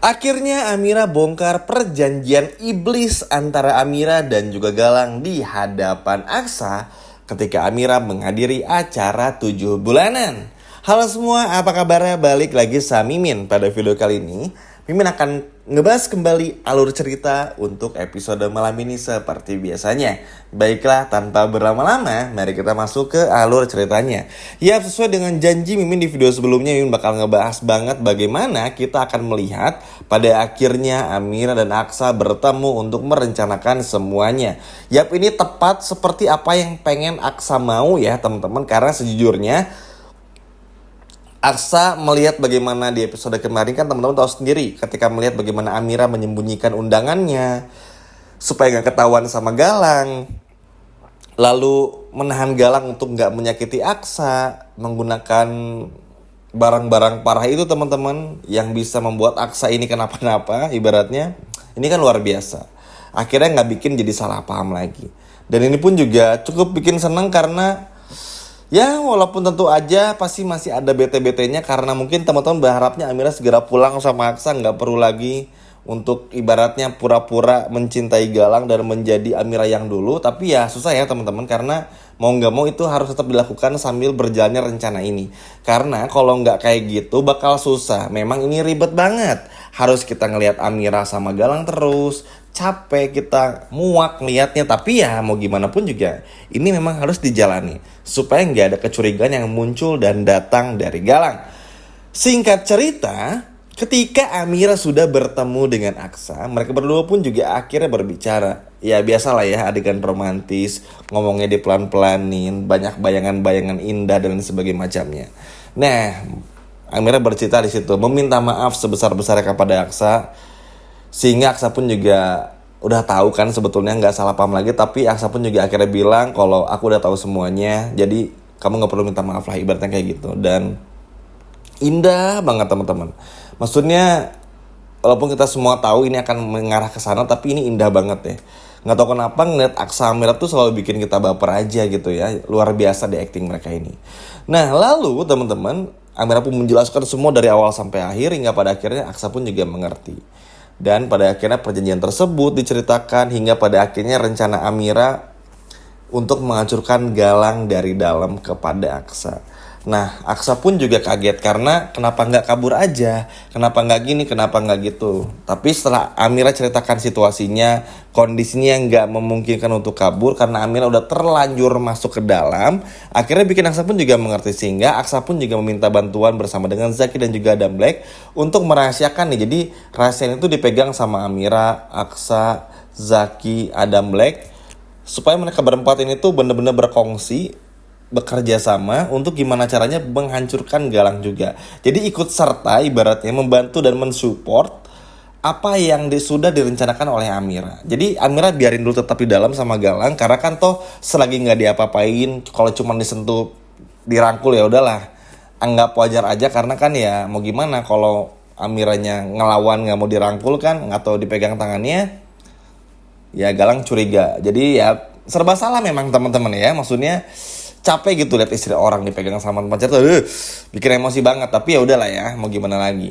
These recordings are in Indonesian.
Akhirnya Amira bongkar perjanjian iblis antara Amira dan juga Galang di hadapan Aksa ketika Amira menghadiri acara 7 bulanan. Halo semua, apa kabarnya? Balik lagi sama Mimin. Pada video kali ini, Mimin akan ngebahas kembali alur cerita untuk episode malam ini seperti biasanya. Baiklah, tanpa berlama-lama, mari kita masuk ke alur ceritanya. Ya, sesuai dengan janji Mimin di video sebelumnya, Mimin bakal ngebahas banget bagaimana kita akan melihat pada akhirnya Amira dan Aksa bertemu untuk merencanakan semuanya. Yap, ini tepat seperti apa yang pengen Aksa mau ya teman-teman. Karena sejujurnya Aksa melihat bagaimana di episode kemarin kan teman-teman tahu sendiri ketika melihat bagaimana Amira menyembunyikan undangannya supaya gak ketahuan sama Galang. Lalu menahan Galang untuk gak menyakiti Aksa menggunakan barang-barang parah itu teman-teman yang bisa membuat Aksa ini kenapa-napa ibaratnya. Ini kan luar biasa. Akhirnya gak bikin jadi salah paham lagi. Dan ini pun juga cukup bikin senang karena ya walaupun tentu aja pasti masih ada bete-betenya karena mungkin teman-teman berharapnya Amira segera pulang sama Aksa, nggak perlu lagi untuk ibaratnya pura-pura mencintai Galang dan menjadi Amira yang dulu. Tapi ya susah ya teman-teman karena mau nggak mau itu harus tetap dilakukan sambil berjalannya rencana ini. Karena kalau nggak kayak gitu bakal susah. Memang ini ribet banget. Harus kita ngelihat Amira sama Galang terus. Capek kita muak liatnya, tapi ya mau gimana pun juga ini memang harus dijalani supaya nggak ada kecurigaan yang muncul dan datang dari Galang. Singkat cerita, ketika Amira sudah bertemu dengan Aksa, mereka berdua pun juga akhirnya berbicara. Ya biasalah ya, adegan romantis, ngomongnya dipelan-pelanin, banyak bayangan-bayangan indah dan sebagainya macamnya. Nah, Amira bercerita di situ, meminta maaf sebesar-besarnya kepada Aksa. Sehingga Aksa pun juga udah tahu kan sebetulnya nggak salah paham lagi. Tapi Aksa pun juga akhirnya bilang kalau aku udah tahu semuanya. Jadi kamu nggak perlu minta maaf lah ibaratnya kayak gitu. Dan indah banget teman-teman. Maksudnya walaupun kita semua tahu ini akan mengarah ke sana, tapi ini indah banget ya. Nggak tahu kenapa ngeliat Aksa Amira tuh selalu bikin kita baper aja gitu ya. Luar biasa di acting mereka ini. Nah lalu teman-teman, Amira pun menjelaskan semua dari awal sampai akhir hingga pada akhirnya Aksa pun juga mengerti. Dan pada akhirnya perjanjian tersebut diceritakan hingga pada akhirnya rencana Amira untuk menghancurkan Galang dari dalam kepada Aksa. Nah, Aksa pun juga kaget karena kenapa nggak kabur aja, kenapa nggak gini, kenapa nggak gitu. Tapi setelah Amira ceritakan situasinya, kondisinya nggak memungkinkan untuk kabur karena Amira udah terlanjur masuk ke dalam. Akhirnya bikin Aksa pun juga mengerti sehingga Aksa pun juga meminta bantuan bersama dengan Zaki dan juga Adam Black untuk merahasiakan nih. Jadi rahasia itu dipegang sama Amira, Aksa, Zaki, Adam Black supaya mereka berempat ini tuh bener-bener berkongsi, bekerja sama untuk gimana caranya menghancurkan Galang juga. Jadi ikut serta ibaratnya membantu dan mensupport apa yang sudah direncanakan oleh Amira. Jadi Amira biarin dulu tetap di dalam sama Galang karena kan toh selagi nggak diapa-apain, kalau cuma disentuh dirangkul ya udahlah, anggap wajar aja karena kan ya mau gimana kalau Amiranya ngelawan nggak mau dirangkul kan atau dipegang tangannya, ya Galang curiga. Jadi ya serba salah memang teman-teman ya, maksudnya capek gitu lihat istri orang dipegang sama pacar tuh, bikin emosi banget. Tapi ya udahlah ya, mau gimana lagi.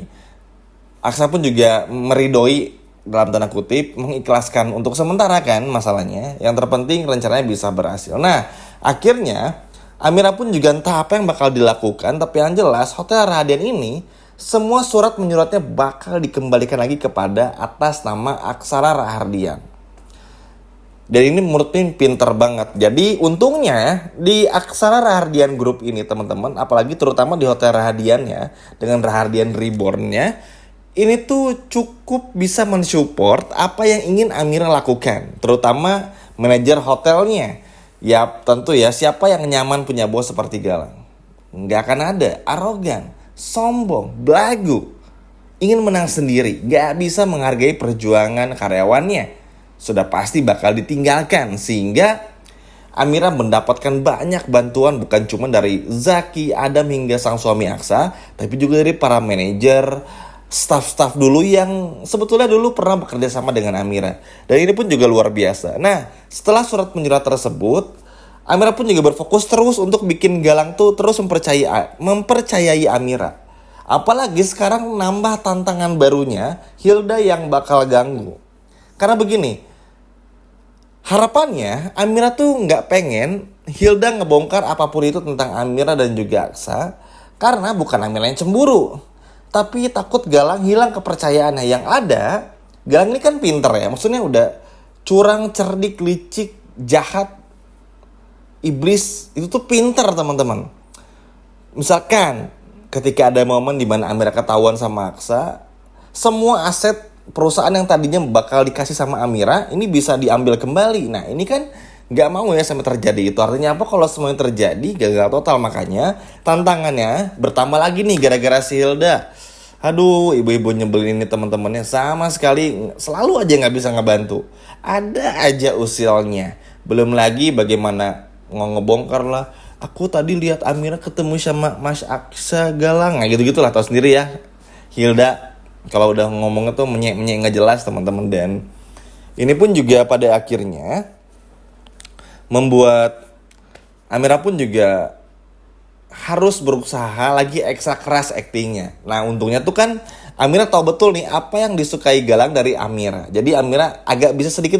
Aksa pun juga meridoi dalam tanda kutip, mengikhlaskan untuk sementara kan masalahnya. Yang terpenting rencananya bisa berhasil. Nah, akhirnya Amira pun juga entah apa yang bakal dilakukan, tapi yang jelas Hotel Rahadian ini semua surat menyuratnya bakal dikembalikan lagi kepada atas nama Aksara Rahardian. Dan ini menurut Pin pinter banget. Jadi untungnya di Aksara Rahardian Group ini teman-teman, apalagi terutama di Hotel Rahadian ya, dengan Rahardian Reborn-nya, ini tuh cukup bisa mensupport apa yang ingin Amira lakukan. Terutama manajer hotelnya. Ya tentu ya, siapa yang nyaman punya bos seperti Galang? Nggak akan ada, arogan, sombong, belagu, ingin menang sendiri, nggak bisa menghargai perjuangan karyawannya. Sudah pasti bakal ditinggalkan sehingga Amira mendapatkan banyak bantuan bukan cuma dari Zaki, Adam hingga sang suami Aksa, tapi juga dari para manajer, staff-staff dulu yang sebetulnya dulu pernah bekerja sama dengan Amira. Dan ini pun juga luar biasa. Nah, setelah surat menyurat tersebut, Amira pun juga berfokus terus untuk bikin Galang tuh terus mempercayai Amira. Apalagi sekarang nambah tantangan barunya, Hilda yang bakal ganggu. Karena begini, harapannya Amira tuh nggak pengen Hilda ngebongkar apapun itu tentang Amira dan juga Aksa. Karena bukan Amira yang cemburu, tapi takut Galang hilang kepercayaannya. Yang ada, Galang ini kan pinter ya, maksudnya udah curang, cerdik, licik, jahat, iblis, itu tuh pinter teman-teman. Misalkan ketika ada momen di mana Amira ketahuan sama Aksa, semua aset perusahaan yang tadinya bakal dikasih sama Amira ini bisa diambil kembali. Nah ini kan nggak mau ya sampai terjadi itu. Artinya apa? Kalau semuanya terjadi gagal total. Makanya tantangannya bertambah lagi nih gara-gara si Hilda. Aduh, ibu-ibu nyebelin ini teman-temannya sama sekali selalu aja nggak bisa ngebantu. Ada aja usilnya. Belum lagi bagaimana ngebongkar lah. Aku tadi lihat Amira ketemu sama Mas Aksa Galang. Nah gitu-gitulah, tahu sendiri ya. Hilda kalau udah ngomongnya tuh menyek-menyek nggak jelas teman-teman. Dan ini pun juga pada akhirnya membuat Amira pun juga harus berusaha lagi ekstra keras aktingnya. Nah untungnya tuh kan Amira tahu betul nih apa yang disukai Galang dari Amira. Jadi Amira agak bisa sedikit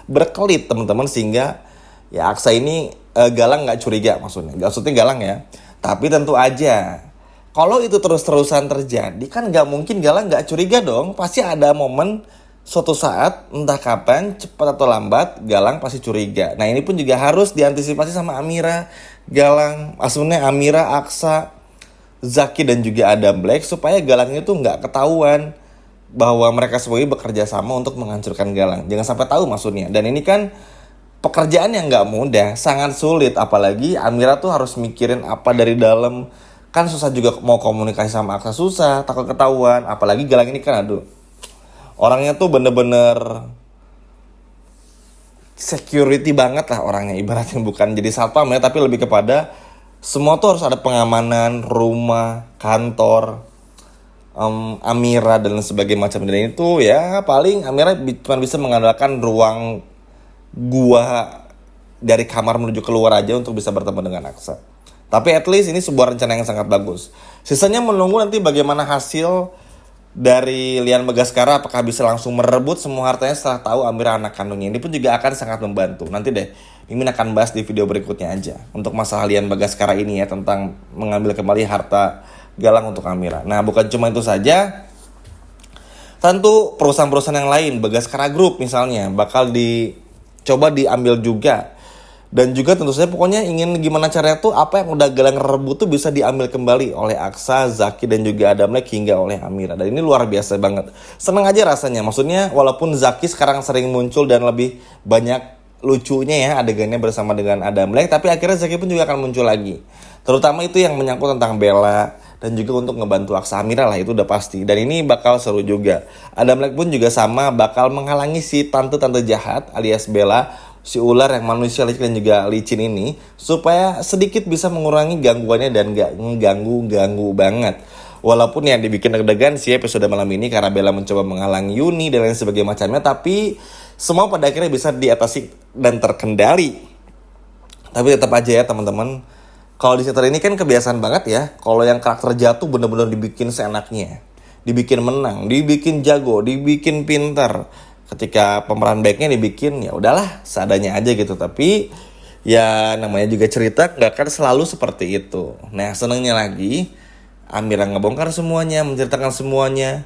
berkelit teman-teman, sehingga ya Aksa ini Galang nggak curiga maksudnya Galang ya. Tapi tentu aja kalau itu terus-terusan terjadi kan nggak mungkin Galang nggak curiga dong. Pasti ada momen suatu saat entah kapan cepat atau lambat Galang pasti curiga. Nah ini pun juga harus diantisipasi sama Amira, Galang, maksudnya Amira, Aksa, Zaki dan juga Adam Black supaya Galang itu nggak ketahuan bahwa mereka semuanya bekerja sama untuk menghancurkan Galang. Jangan sampai tahu maksudnya. Dan ini kan pekerjaan yang nggak mudah, sangat sulit. Apalagi Amira tuh harus mikirin apa dari dalam. Kan susah juga mau komunikasi sama Aksa, susah, takut ketahuan. Apalagi Galang ini kan aduh, orangnya tuh bener-bener security banget lah orangnya. Ibaratnya bukan jadi satpam ya, tapi lebih kepada semua tuh harus ada pengamanan, rumah, kantor, Amira dan sebagainya macam. Dan itu ya paling Amira cuma bisa mengandalkan ruang gua dari kamar menuju keluar aja untuk bisa bertemu dengan Aksa. Tapi at least ini sebuah rencana yang sangat bagus. Sisanya menunggu nanti bagaimana hasil dari Lian Bagaskara, apakah bisa langsung merebut semua hartanya setelah tahu Amira anak kandungnya. Ini pun juga akan sangat membantu. Nanti deh Mimin akan bahas di video berikutnya aja untuk masalah Lian Bagaskara ini ya, tentang mengambil kembali harta Galang untuk Amira. Nah bukan cuma itu saja, tentu perusahaan-perusahaan yang lain, Bagaskara Group misalnya bakal coba diambil juga. Dan juga tentu saja pokoknya ingin gimana caranya tuh apa yang udah Galang rebut tuh bisa diambil kembali oleh Aksa, Zaki dan juga Adam Black hingga oleh Amira. Dan ini luar biasa banget. Seneng aja rasanya. Maksudnya walaupun Zaki sekarang sering muncul dan lebih banyak lucunya ya adegannya bersama dengan Adam Black, tapi akhirnya Zaki pun juga akan muncul lagi. Terutama itu yang menyangkut tentang Bella dan juga untuk ngebantu Aksa, Amira lah, itu udah pasti. Dan ini bakal seru juga. Adam Black pun juga sama bakal menghalangi si tante-tante jahat alias Bella, si ular yang manusia licik dan juga licin ini, supaya sedikit bisa mengurangi gangguannya dan gak ngeganggu banget. Walaupun yang dibikin deg-degan sih episode malam ini karena Bella mencoba menghalangi Yuni dan lain sebagainya macamnya, tapi semua pada akhirnya bisa diatasi dan terkendali. Tapi tetap aja ya teman-teman, kalau di teater ini kan kebiasaan banget ya, kalau yang karakter jatuh bener-bener dibikin seenaknya, dibikin menang, dibikin jago, dibikin pintar. Ketika pemeran baiknya dibikin ya udahlah seadanya aja gitu. Tapi ya namanya juga cerita nggak akan selalu seperti itu. Nah senengnya lagi Amira ngebongkar semuanya, menceritakan semuanya,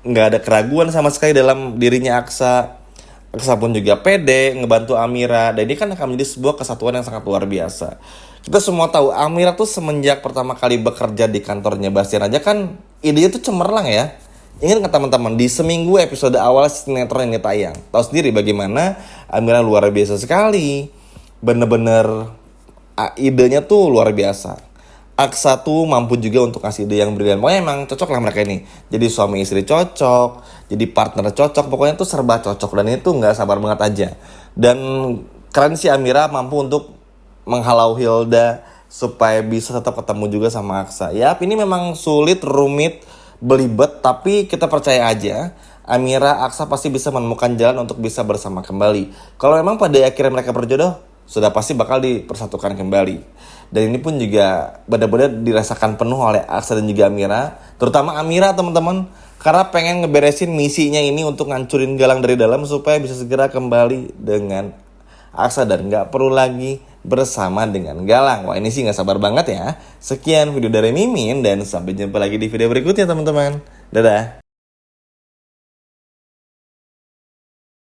nggak ada keraguan sama sekali dalam dirinya Aksa. Aksa pun juga pede ngebantu Amira. Dan ini kan akan menjadi sebuah kesatuan yang sangat luar biasa. Kita semua tahu Amira tuh semenjak pertama kali bekerja di kantornya Bastian aja kan idenya tuh cemerlang ya. Ingat nggak teman-teman, di seminggu episode awal sinetron ini tayang, tahu sendiri bagaimana Amira luar biasa sekali. Bener-bener idenya tuh luar biasa. Aksa tuh mampu juga untuk kasih ide yang brilian. Pokoknya emang cocok lah mereka ini. Jadi suami istri cocok, jadi partner cocok, pokoknya tuh serba cocok. Dan itu nggak sabar banget aja. Dan keren sih Amira mampu untuk menghalau Hilda supaya bisa tetap ketemu juga sama Aksa. Ya ini memang sulit, rumit, belibet, tapi kita percaya aja Amira, Aksa pasti bisa menemukan jalan untuk bisa bersama kembali. Kalau memang pada akhirnya mereka berjodoh, sudah pasti bakal dipersatukan kembali. Dan ini pun juga benar-benar dirasakan penuh oleh Aksa dan juga Amira, terutama Amira teman-teman, karena pengen ngeberesin misinya ini untuk ngancurin Galang dari dalam supaya bisa segera kembali dengan Aksa dan gak perlu lagi bersama dengan Galang. Wah, ini sih gak sabar banget ya. Sekian video dari Mimin dan sampai jumpa lagi di video berikutnya teman-teman. Dadah.